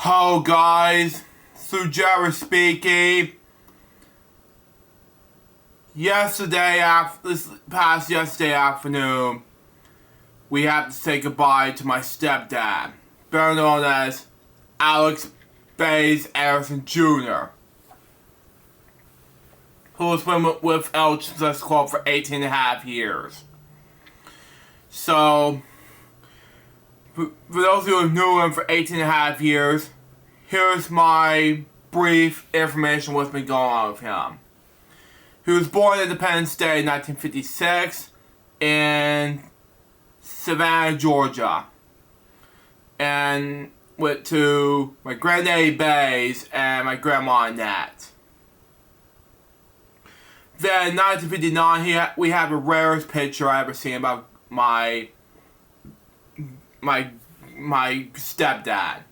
Hello guys, Sujara speaking. Yesterday afternoon, we had to say goodbye to my stepdad, better known as Alex Bays Anderson Jr., who has been with LJPCBM for 18.5 years. So, for those of you who knew him for 18.5 years, here's my brief information what's been going on with him. He was born in Independence Day in 1956 in Savannah, Georgia, and went to my granddaddy Bays and my grandma Annette. Then in 1959, we have the rarest picture I ever seen about my stepdad,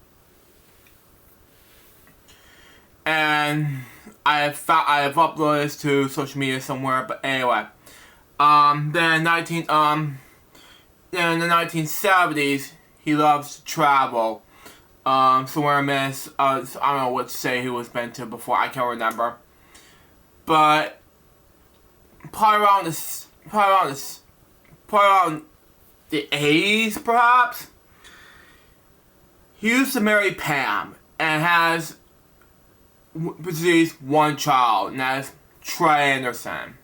and I have uploaded this to social media somewhere. But anyway, then in the 1970s, he loves to travel. Somewhere in I don't know what state he was been to before. I can't remember, but probably around the 80s, perhaps. He used to marry Pam and has produced one child, and that is Trey Anderson.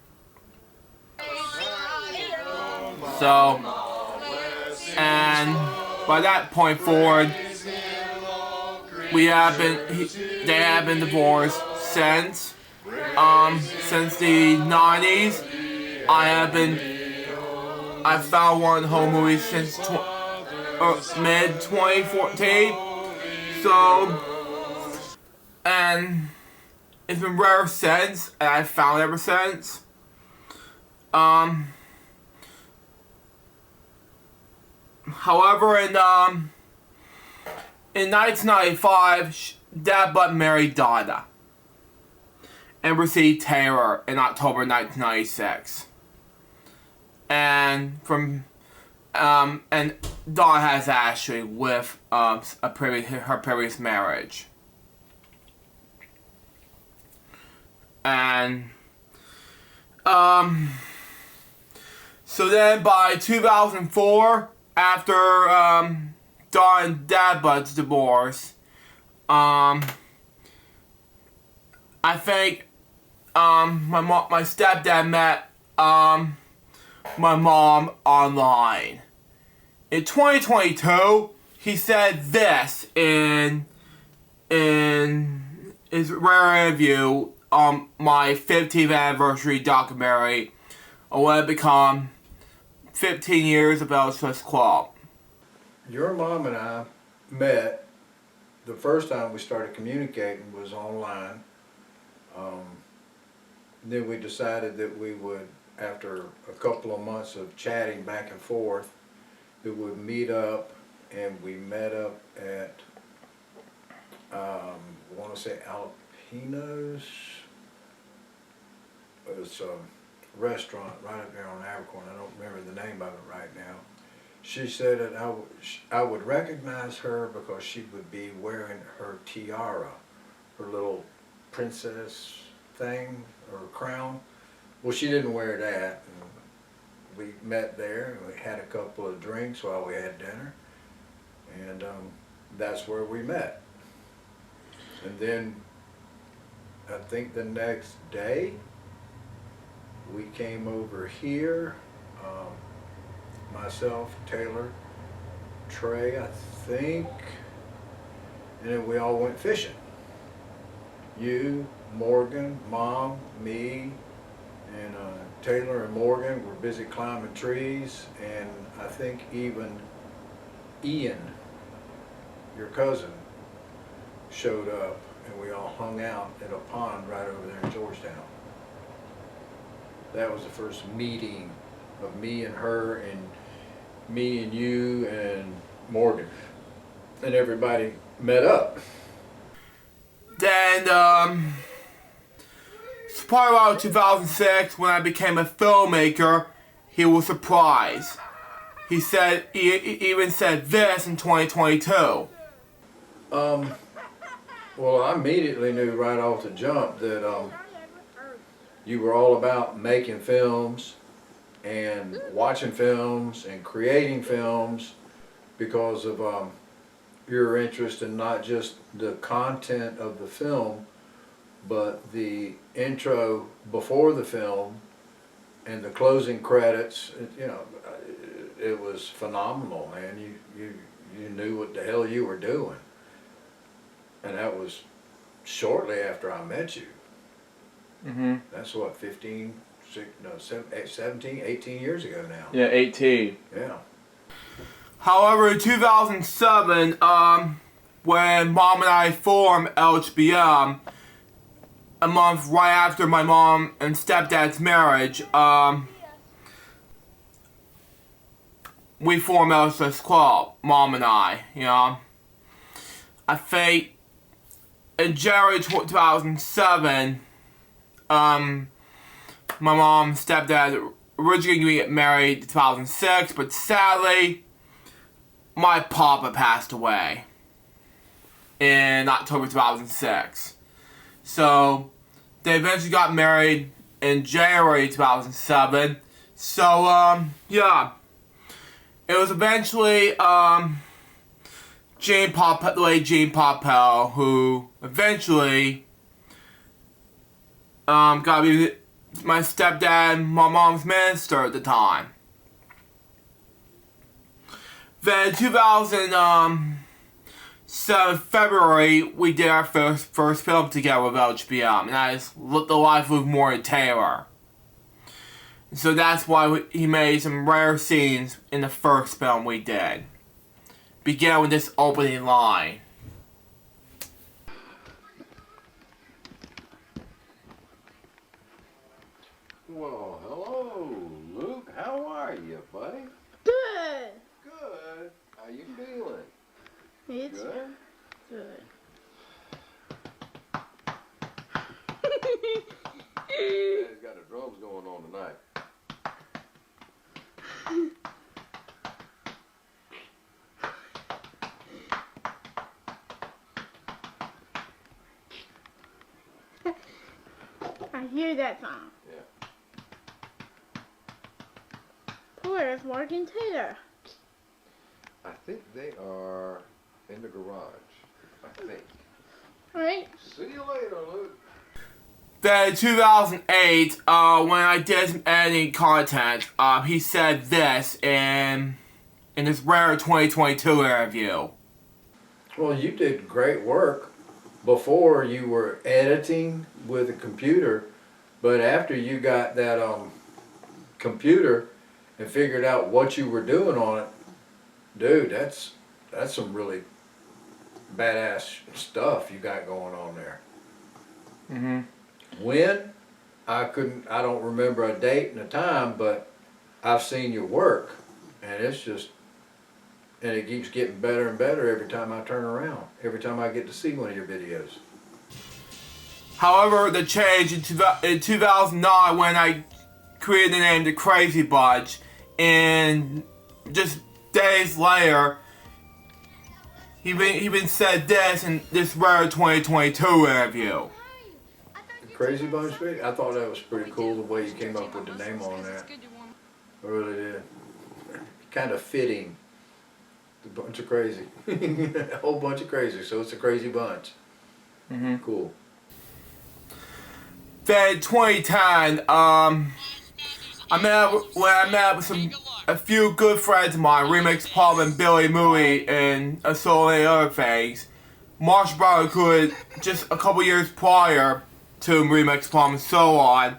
So, and by that point forward, they have been divorced since the 90s. I've found one of the home movies since mid 2014. So, and it's been rare since, and I've found it ever since. However, in 1995, Dad Butt married Donna and received Taylor in October 1996. And and Donna has Ashley with her previous marriage. And so then by 2004, after Donna and Dad Bud's divorce, I think my stepdad met my mom online. In 2022, he said this in his rare interview on my 15th anniversary documentary on what had become 15 years of LJPCBM. Your mom and I met, the first time we started communicating was online. Then we decided that we would, after a couple of months of chatting back and forth, that we would meet up, and we met up at, I want to say Alpino's. It's a restaurant right up there on Abercorn. I don't remember the name of it right now. She said that I would recognize her because she would be wearing her tiara, her little princess thing, or crown. Well, she didn't wear that. And we met there, and we had a couple of drinks while we had dinner, and that's where we met. And then I think the next day we came over here, myself, Taylor, Trey, I think, and then we all went fishing. You, Morgan, Mom, me, and Taylor and Morgan were busy climbing trees, and I think even Ian, your cousin, showed up, and we all hung out at a pond right over there in Georgetown. That was the first meeting of me and her, and me and you and Morgan, and everybody met up. Then it's probably around 2006 when I became a filmmaker, he was surprised. He even said this in 2022. Well, I immediately knew right off the jump that you were all about making films and watching films and creating films because of your interest in not just the content of the film, but the intro before the film and the closing credits. You know, it was phenomenal, man. You knew what the hell you were doing, and that was shortly after I met you. Mm-hmm. That's what, 17, 18 years ago now. Yeah, 18. Yeah. However, in 2007, when Mom and I formed LJPCBM, a month right after my mom and stepdad's marriage, we formed Kwelp, Mom and I, you know. I think in January 2007, my mom and stepdad originally going to get married in 2006, but sadly, my papa passed away in October 2006. So, they eventually got married in January 2007. So, yeah. It was eventually, the late Gene Poppel, who eventually, got to be my stepdad, my mom's minister at the time. Then in 2007 February, we did our first film together with LJPCBM, and that is The Life of Maury Taylor. So that's why he made some rare scenes in the first film we did. Begin with this opening line. Well, hello, Luke. How are you, buddy? Good. Good. How you feeling? It's Good. good. Dad's got the drums going on tonight. I hear that sound. Yeah. Where's Mark and Taylor? I think they are in the garage. I think. Right? See you later, Luke. Then in 2008, when I did some editing content, he said this in this rare 2022 interview. Well, you did great work before you were editing with a computer, but after you got that computer and figured out what you were doing on it, dude, that's some really badass stuff you got going on there. Mm-hmm. When? I don't remember a date and a time, but I've seen your work, and it keeps getting better and better every time I turn around, every time I get to see one of your videos. However, the change in 2009 when I created the name The Crazy Bunch, and just days later, he even said this in this rare 2022 interview. Crazy Bunch Big? I thought that was pretty cool the way you came up with the name on that. I really did. Kind of fitting. The bunch of crazy. A whole bunch of crazy, so it's a crazy bunch. Mm-hmm. Cool. Then in 2010, I met with a few good friends of mine, Remix Pop and Billy Mooey, and so many other things. Marshall Brown, who had just a couple years prior to Remix Pop and so on,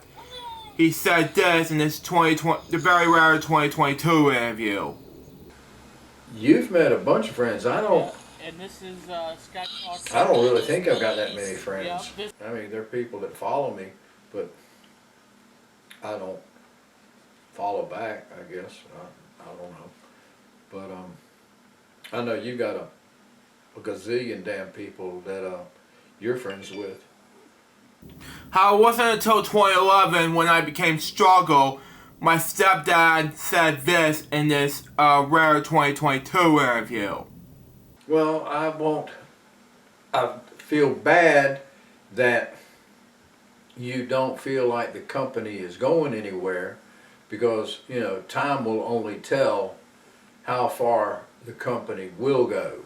he said this in this the very rare 2022 interview. You've met a bunch of friends. I don't And this is Scott. I don't really think I've got that many friends. Yeah, this- I mean, there are people that follow me, but I don't follow back, I guess. I don't know. But I know you got a gazillion damn people that you're friends with. How it wasn't until 2011 when I became Struggle, my stepdad said this in this rare 2022 interview. Well, I feel bad that you don't feel like the company is going anywhere, because time will only tell how far the company will go,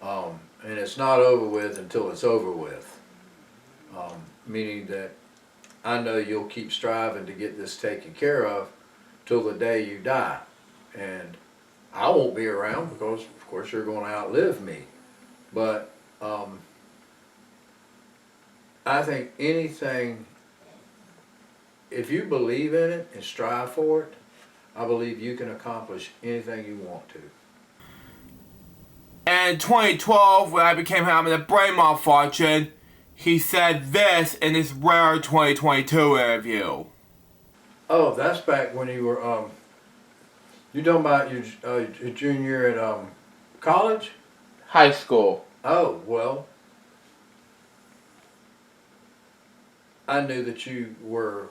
and it's not over with until it's over with. Meaning that I know you'll keep striving to get this taken care of till the day you die, and I won't be around because of course you're going to outlive me. But I think anything, if you believe in it and strive for it, I believe you can accomplish anything you want to. And in 2012, when I became having a brain malfunction, he said this in his rare 2022 interview. Oh, that's back when you were, you talking about your junior year at college? High school. Oh, well, I knew that you were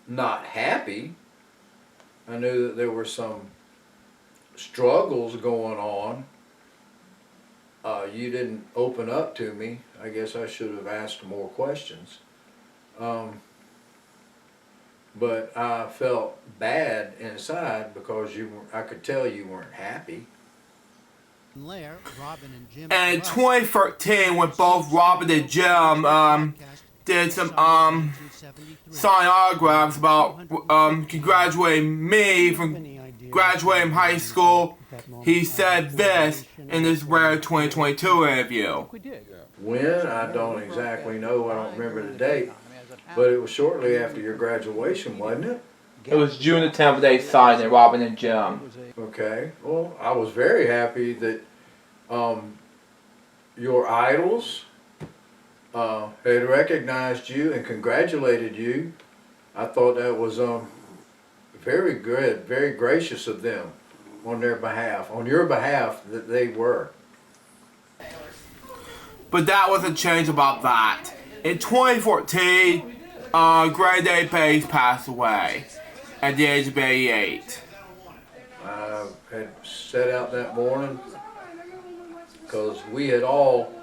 not happy. I knew that there were some struggles going on. You didn't open up to me. I guess I should have asked more questions. But I felt bad inside because I could tell you weren't happy. And in 2013, when both Robin and Jim did some sign autographs about congratulating me from graduating high school, he said this in his rare 2022 interview. When? I don't exactly know. I don't remember the date. But it was shortly after your graduation, wasn't it? It was June the 10th they signed it, Robin and Jim. Okay. Well, I was very happy that your idols had recognized you and congratulated you. I thought that was very good, very gracious of them on their behalf, on your behalf, that they were. But that wasn't change about that. In 2014, Grade A Bass passed away at the age of 88. I had set out that morning because we had all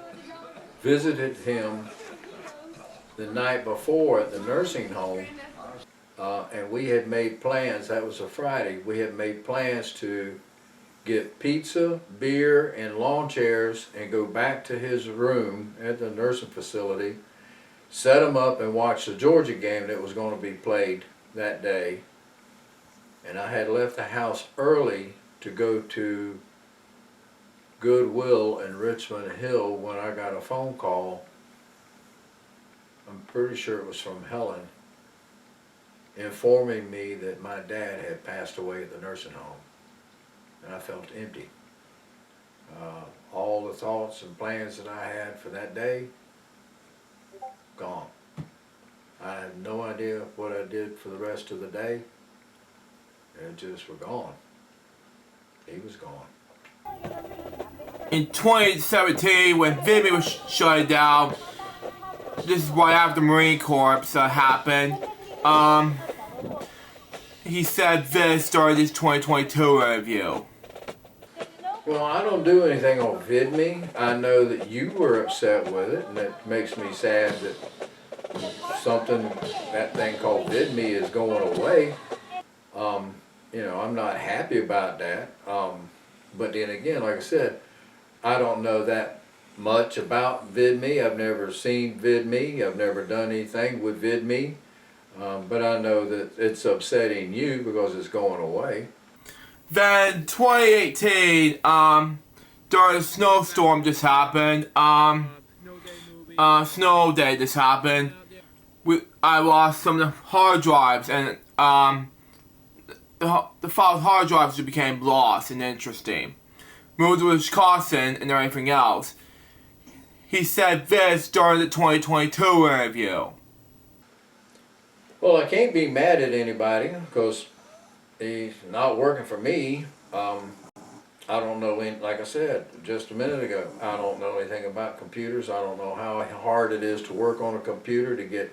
visited him the night before at the nursing home, and we had made plans. That was a Friday. We had made plans to get pizza, beer, and lawn chairs and go back to his room at the nursing facility, set him up and watch the Georgia game that was going to be played that day. And I had left the house early to go to Goodwill in Richmond Hill when I got a phone call. I'm pretty sure it was from Helen, informing me that my dad had passed away at the nursing home. And I felt empty. All the thoughts and plans that I had for that day, gone. I had no idea what I did for the rest of the day. It just were gone. He was gone. In 2017, when Vimy was shut down, this is right after the Marine Corps happened, he said this during his 2022 interview. Well, I don't do anything on VidMe. I know that you were upset with it, and it makes me sad that that thing called VidMe is going away. I'm not happy about that. But then again, like I said, I don't know that much about VidMe. I've never seen VidMe. I've never done anything with VidMe. But I know that it's upsetting you because it's going away. Then 2018, during a snowstorm just happened, snow day just happened, I lost some of the hard drives, and the file's hard drives just became lost and interesting. Moved to Wisconsin and everything else. He said this during the 2022 interview. Well, I can't be mad at anybody because he's not working for me. I don't know, like I said just a minute ago, I don't know anything about computers. I don't know how hard it is to work on a computer to get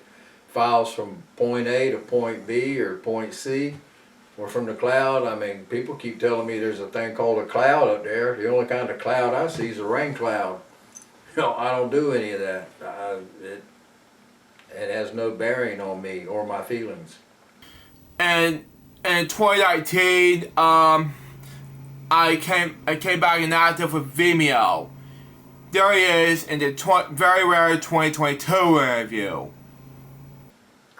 files from point A to point B or point C or from the cloud. I mean, people keep telling me there's a thing called a cloud up there. The only kind of cloud I see is a rain cloud. No, I don't do any of that. It has no bearing on me or my feelings. And in 2019, I came back inactive with Vimeo. There he is in the very rare 2022 interview.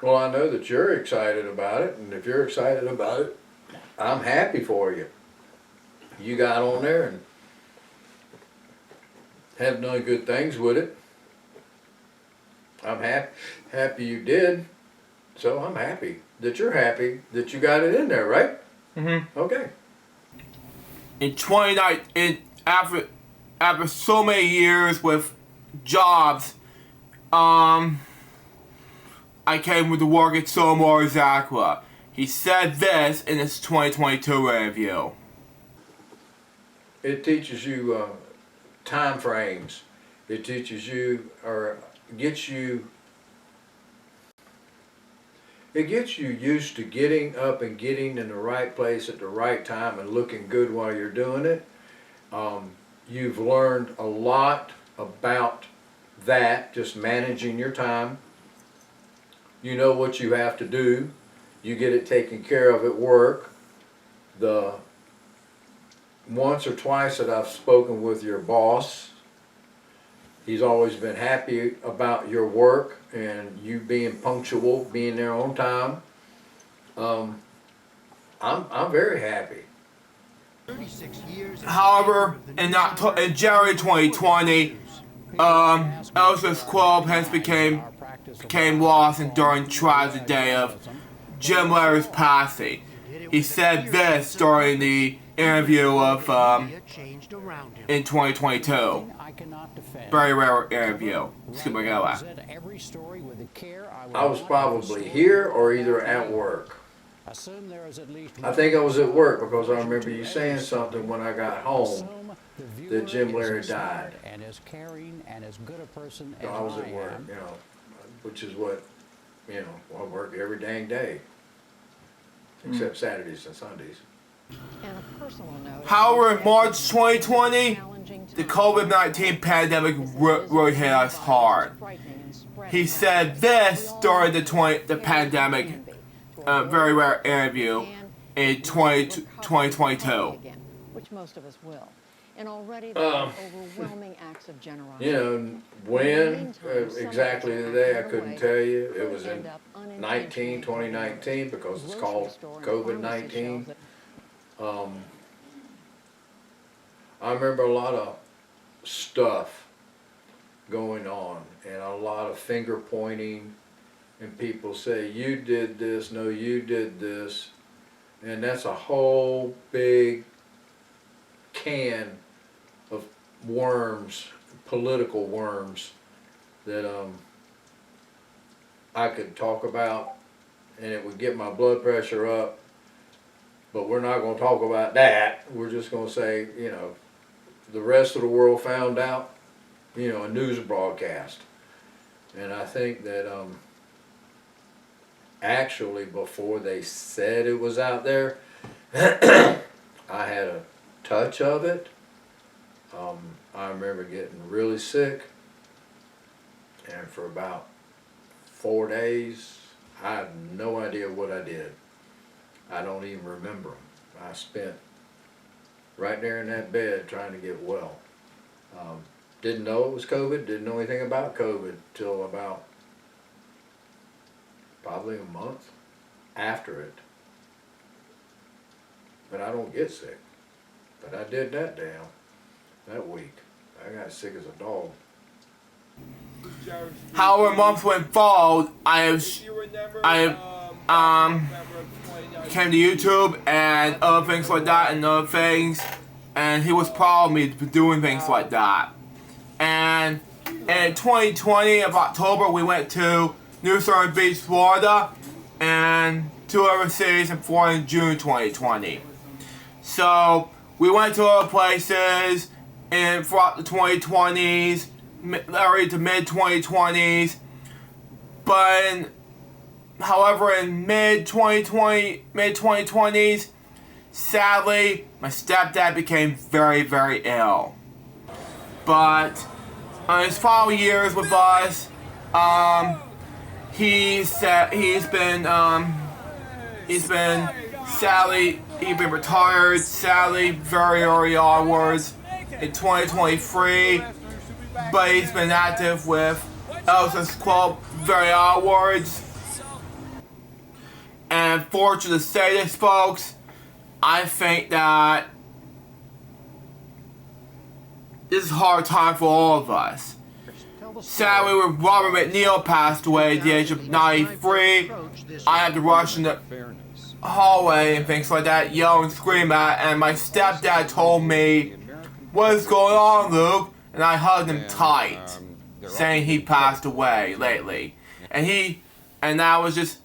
Well, I know that you're excited about it, and if you're excited about it, I'm happy for you. You got on there and have done good things with it. I'm happy you did. So I'm happy that you're happy that you got it in there, right? Mm-hmm. Okay. In 2019, after so many years with jobs, I came to work at Somar Zakwa. He said this in his 2022 interview. It teaches you time frames. It teaches you, or gets you, it gets you used to getting up and getting in the right place at the right time and looking good while you're doing it. You've learned a lot about that, just managing your time. You know what you have to do. You get it taken care of at work. The once or twice that I've spoken with your boss, he's always been happy about your work and you being punctual, being there on time. I'm very happy. However, in January 2020, Kwelp has became lost and during tragedy day of Jim Larry's passing. He said this during the interview of in 2022. Very rare interview. See what I go at. I was probably here or either at work. I think I was at work because I remember you saying something when I got home that Jim Larry died. So I was at work, you know, which is what, you know, I work every dang day, except Saturdays and Sundays. However, in March 2020, the COVID-19 pandemic really hit us hard. He said this during the pandemic, very rare interview in 2022. Which most of us will. And already there are overwhelming acts of generosity. You know, when exactly the day I couldn't tell you. It was in 2019, because it's called COVID-19. I remember a lot of stuff going on and a lot of finger pointing, and people say, you did this, no, you did this, and that's a whole big can of worms, political worms, that I could talk about, and it would get my blood pressure up. But we're not going to talk about that. We're just going to say, you know, the rest of the world found out, you know, a news broadcast. And I think that actually before they said it was out there, I had a touch of it. I remember getting really sick, and for about 4 days, I have no idea what I did. I don't even remember them. I spent right there in that bed trying to get well. Didn't know it was COVID, didn't know anything about COVID till about probably a month after it. But I don't get sick. But I did that that week. I got sick as a dog. However, months went forward, I came to YouTube and other things like that and other things, and he was proud of me for doing things like that. And in 2020 of October, we went to New Smyrna Beach, Florida, and 2 other cities in Florida in June 2020. So we went to other places throughout the 2020s, early to mid 2020s, but however, in mid 2020s, sadly, my stepdad became very, very ill. But his final years with us, he's been sadly, he's been retired, sadly, very early onwards in 2023, but he's been active with LJPCBM very onwards. And fortunate to say this, folks, I think that this is a hard time for all of us. Sadly, when Robert McNeil passed away at the age of 93, I had to rush in the hallway and things like that, yell and scream at, and my stepdad told me, "What's going on, Luke?" And I hugged him tight, saying he passed away lately. And that was just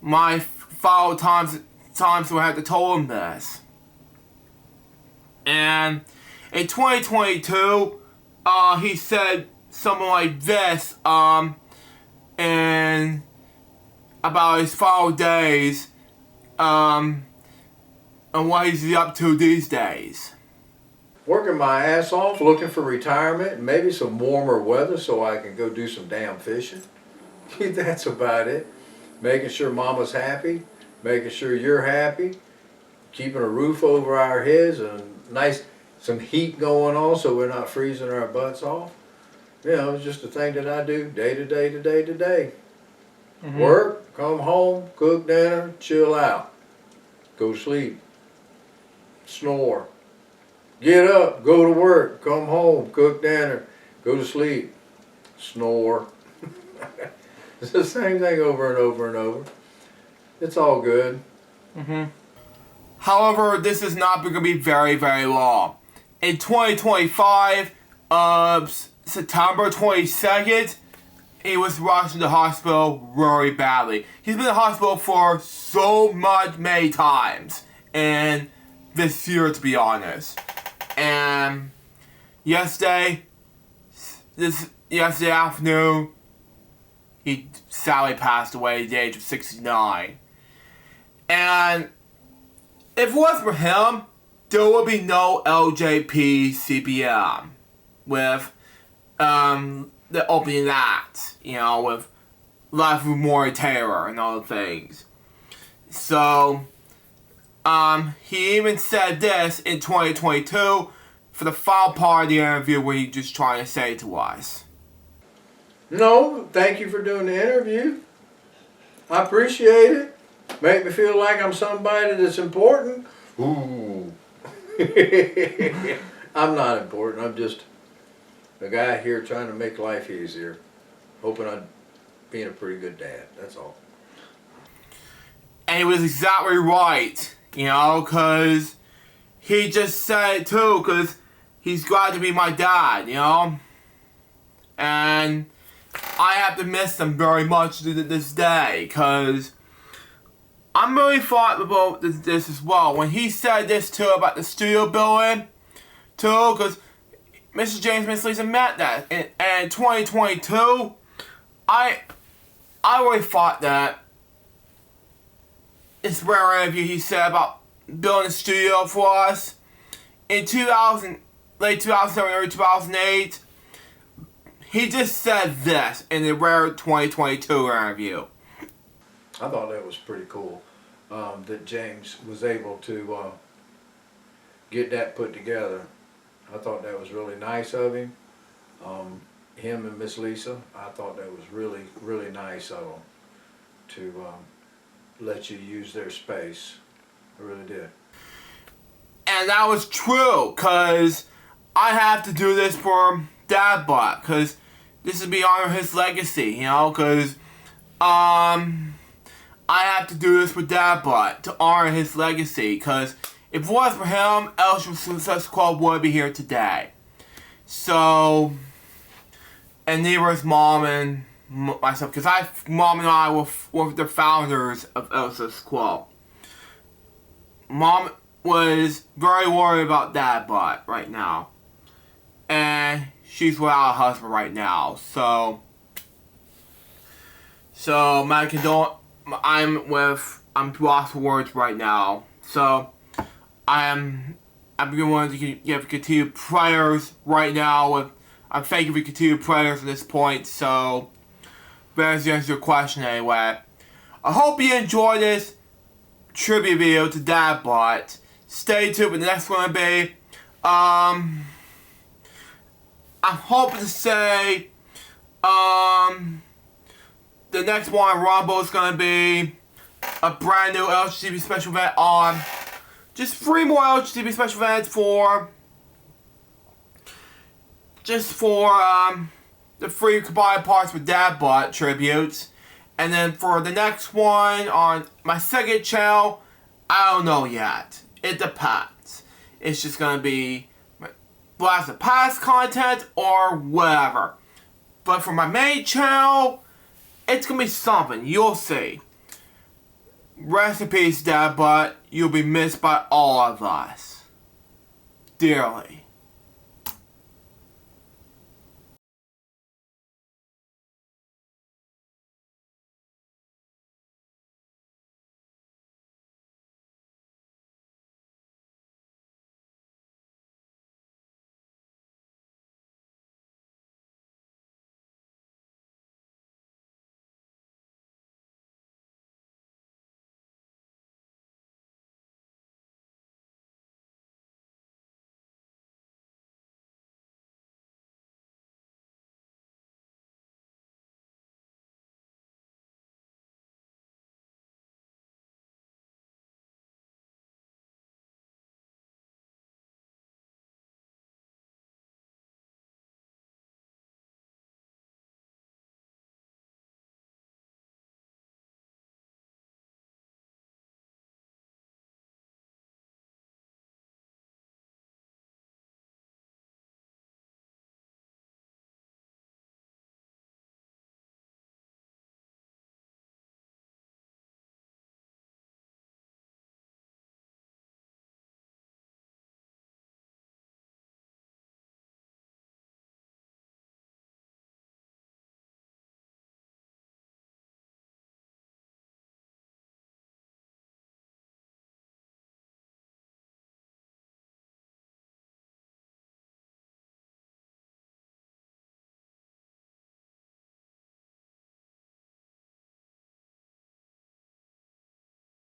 my final times when I had to tell him this. And in 2022, he said something like this, and about his final days, and what he's up to these days. Working my ass off, looking for retirement, maybe some warmer weather so I can go do some damn fishing. That's about it. Making sure mama's happy, making sure you're happy, keeping a roof over our heads and some heat going on so we're not freezing our butts off. You know, it's just a thing that I do day to day to day to day. Mm-hmm. Work, come home, cook dinner, chill out, go to sleep, snore. Get up, go to work, come home, cook dinner, go to sleep, snore. It's the same thing over and over and over. It's all good. Mm-hmm. However, this is not going to be very, very long. In 2025, September 22nd, he was rushed to the hospital very badly. He's been in the hospital for so many times in this year, to be honest. And yesterday afternoon, he sadly passed away at the age of 69. And if it wasn't for him, there would be no LJPCBM with the opening act, with Life with More Terror and all the things. So, he even said this in 2022 for the final part of the interview where he just trying to say to us. No, thank you for doing the interview. I appreciate it. Make me feel like I'm somebody that's important. Ooh. I'm not important. I'm just a guy here trying to make life easier. Hoping I'm being a pretty good dad. That's all. And he was exactly right. Because he just said it too, because he's glad to be my dad, And I have to miss him very much to this day, because I'm really thought about this as well. When he said this too about the studio building, too, because Mr. James and Miss Lisa met that. And in 2022, I really thought that this rare interview he said about building a studio for us in late 2007, early 2008. He just said this in the rare 2022 interview. I thought that was pretty cool that James was able to get that put together. I thought that was really nice of him. Him and Miss Lisa, I thought that was really, really nice of them to let you use their space. I really did. And that was true, because I have to do this for Dad Butt, because this is beyond his legacy, because I have to do this for Dad Butt to honor his legacy, because if it wasn't for him, LJPCBM would be here today. So, and neither was Mom and myself, because Mom and I were the founders of LJPCBM. Mom was very worried about Dad Butt right now, and she's without a husband right now. So my I'm lost for words right now. So I'm going to give continued prayers right now with I'm thanking for continued prayers at this point, so that's the answer to your question anyway. I hope you enjoyed this tribute video to Dadbot. Stay tuned for the next one to be. I'm hoping to say the next one on Rumble is gonna be a brand new LJPCBM special event on just 3 more LJPCBM special events for the 3 combined parts with Dadbot tributes. And then for the next one on my second channel, I don't know yet. It depends. It's just gonna be Blast of Past content or whatever. But for my main channel, it's gonna be something. You'll see. Rest in peace, Dadbot. You'll be missed by all of us. Dearly.